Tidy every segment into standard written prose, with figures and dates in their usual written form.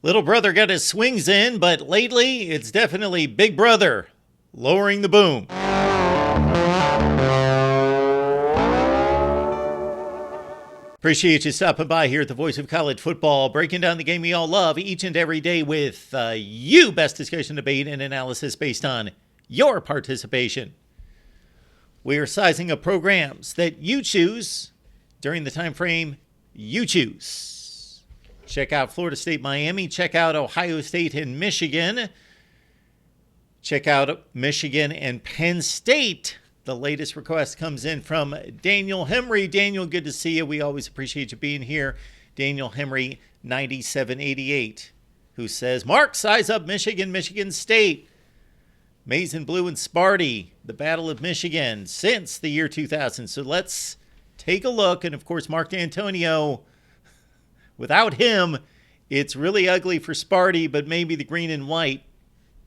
Little brother got his swings in, but lately it's definitely Big Brother lowering the boom. Appreciate you stopping by here at the Voice of College Football, breaking down the game we all love each and every day with you best discussion, debate, and analysis based on your participation. We are sizing up programs that you choose during the time frame you choose. Check out Florida State, Miami. Check out Ohio State and Michigan. Check out Michigan and Penn State. The latest request comes in from Daniel Henry. Daniel, good to see you. We always appreciate you being here. Daniel Henry, 9788, who says, Mark, size up Michigan, Michigan State. Maize and Blue and Sparty, the Battle of Michigan since the year 2000. So let's take a look. And, of course, Mark D'Antonio, without him, it's really ugly for Sparty, but maybe the green and white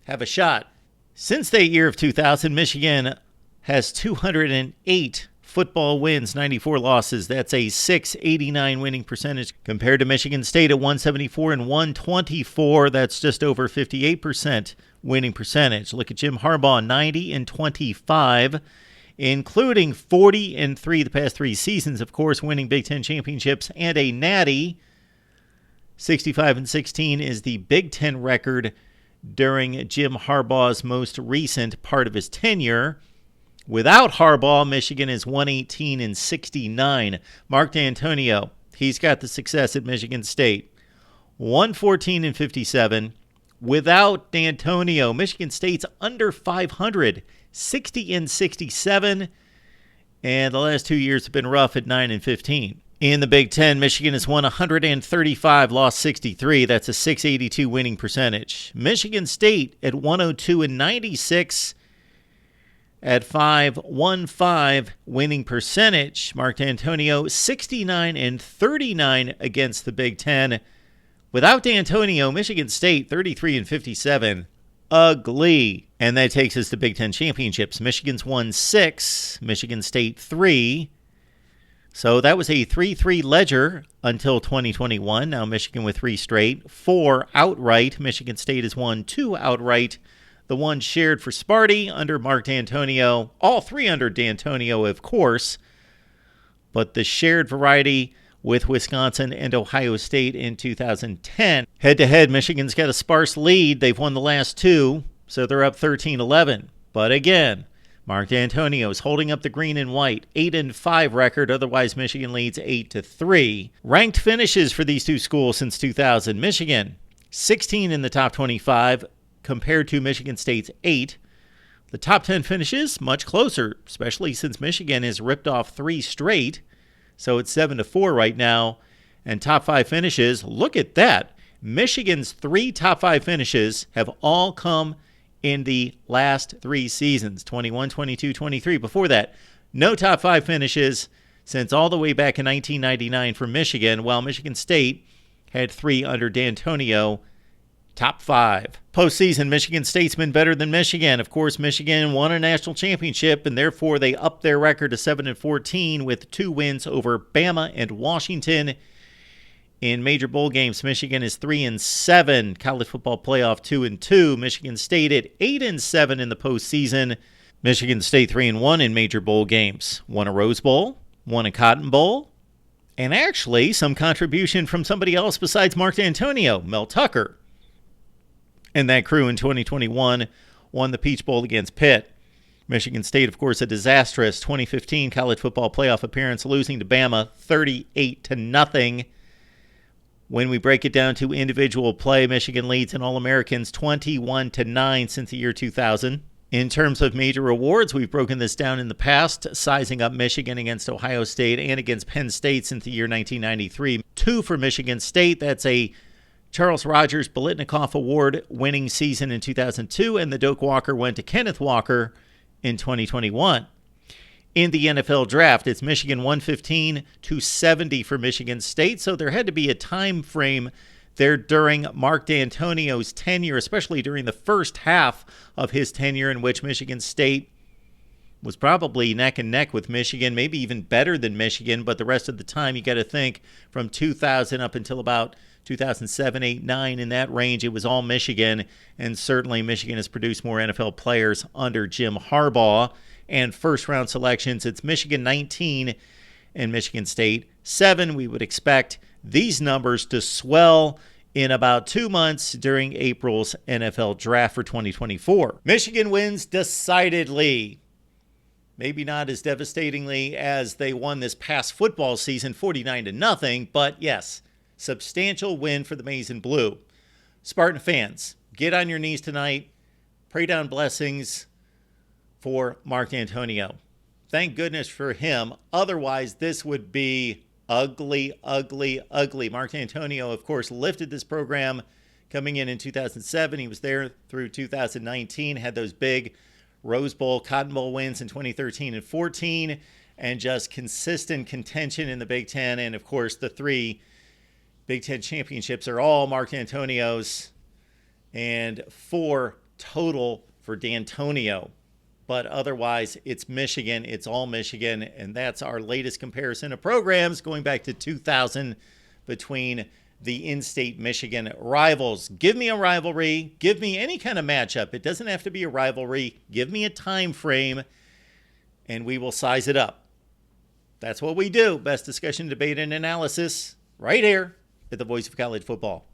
have a shot. Since the year of 2000, Michigan has 208 football wins, 94 losses. That's a .689 winning percentage compared to Michigan State at 174 and 124. That's just over 58% winning percentage. Look at Jim Harbaugh, 90 and 25, including 40 and 3 the past 3 seasons, of course, winning Big Ten championships and a natty. 65 and 16 is the Big Ten record during Jim Harbaugh's most recent part of his tenure. Without Harbaugh, Michigan is 118 and 69. Mark D'Antonio, he's got the success at Michigan State. 114 and 57. Without D'Antonio, Michigan State's under 500, 60 and 67. And the last 2 years have been rough at 9 and 15. In the Big Ten, Michigan has won 135, lost 63. That's a .682 winning percentage. Michigan State at 102 and 96 at .515 winning percentage. Mark D'Antonio, 69 and 39 against the Big Ten. Without D'Antonio, Michigan State, 33 and 57. Ugly. And that takes us to Big Ten championships. Michigan's won 6, Michigan State 3. So that was a 3-3 ledger until 2021. Now Michigan with 3 straight, 4 outright. Michigan State has won 2 outright. The one shared for Sparty under Mark D'Antonio. All 3 under D'Antonio, of course. But the shared variety with Wisconsin and Ohio State in 2010. Head-to-head, Michigan's got a sparse lead. They've won the last 2, so they're up 13-11. But again, Mark D'Antonio is holding up the green and white, 8-5 record. Otherwise, Michigan leads 8-3. Ranked finishes for these two schools since 2000. Michigan, 16 in the top 25 compared to Michigan State's 8. The top 10 finishes, much closer, especially since Michigan has ripped off 3 straight. So it's 7-4 right now. And top 5 finishes, look at that. Michigan's 3 top 5 finishes have all come in the last 3 seasons, 21, 22, 23. Before that, no top 5 finishes since all the way back in 1999 for Michigan, while Michigan State had 3 under D'Antonio, top 5. Postseason, Michigan State's been better than Michigan. Of course, Michigan won a national championship, and therefore they upped their record to 7-14 with 2 wins over Bama and Washington. In major bowl games, Michigan is 3-7. College football playoff 2-2. Michigan State at 8-7 in the postseason. Michigan State 3-1 in major bowl games. Won a Rose Bowl, won a Cotton Bowl, and actually some contribution from somebody else besides Mark D'Antonio, Mel Tucker. And that crew in 2021 won the Peach Bowl against Pitt. Michigan State, of course, a disastrous 2015 college football playoff appearance, losing to Bama 38-0. When we break it down to individual play, Michigan leads in All-Americans 21-9 since the year 2000. In terms of major awards, we've broken this down in the past, sizing up Michigan against Ohio State and against Penn State since the year 1993. 2 for Michigan State. That's a Charles Rogers Biletnikoff Award winning season in 2002, and the Doak Walker went to Kenneth Walker in 2021. In the NFL draft, it's Michigan 115-70 for Michigan State, so there had to be a time frame there during Mark D'Antonio's tenure, especially during the first half of his tenure, in which Michigan State was probably neck and neck with Michigan, maybe even better than Michigan, but the rest of the time you got to think from 2000 up until about 2007, 8, 9, in that range, it was all Michigan. And certainly Michigan has produced more NFL players under Jim Harbaugh. And first-round selections, it's Michigan 19 and Michigan State 7. We would expect these numbers to swell in about 2 months during April's NFL draft for 2024. Michigan wins decidedly. Maybe not as devastatingly as they won this past football season, 49-0, but yes, substantial win for the Maize and Blue. Spartan fans, get on your knees tonight. Pray down blessings for Mark D'Antonio. Thank goodness for him. Otherwise, this would be ugly, ugly, ugly. Mark D'Antonio, of course, lifted this program coming in 2007. He was there through 2019, had those big Rose Bowl, Cotton Bowl wins in 2013 and 14, and just consistent contention in the Big Ten. And, of course, the 3 Big Ten championships are all Mark D'Antonio's, and 4 total for D'Antonio. But otherwise, it's Michigan. It's all Michigan, and that's our latest comparison of programs going back to 2000 between the in-state Michigan rivals. Give me a rivalry. Give me any kind of matchup. It doesn't have to be a rivalry. Give me a time frame, and we will size it up. That's what we do. Best discussion, debate, and analysis right here at the Voice of College Football.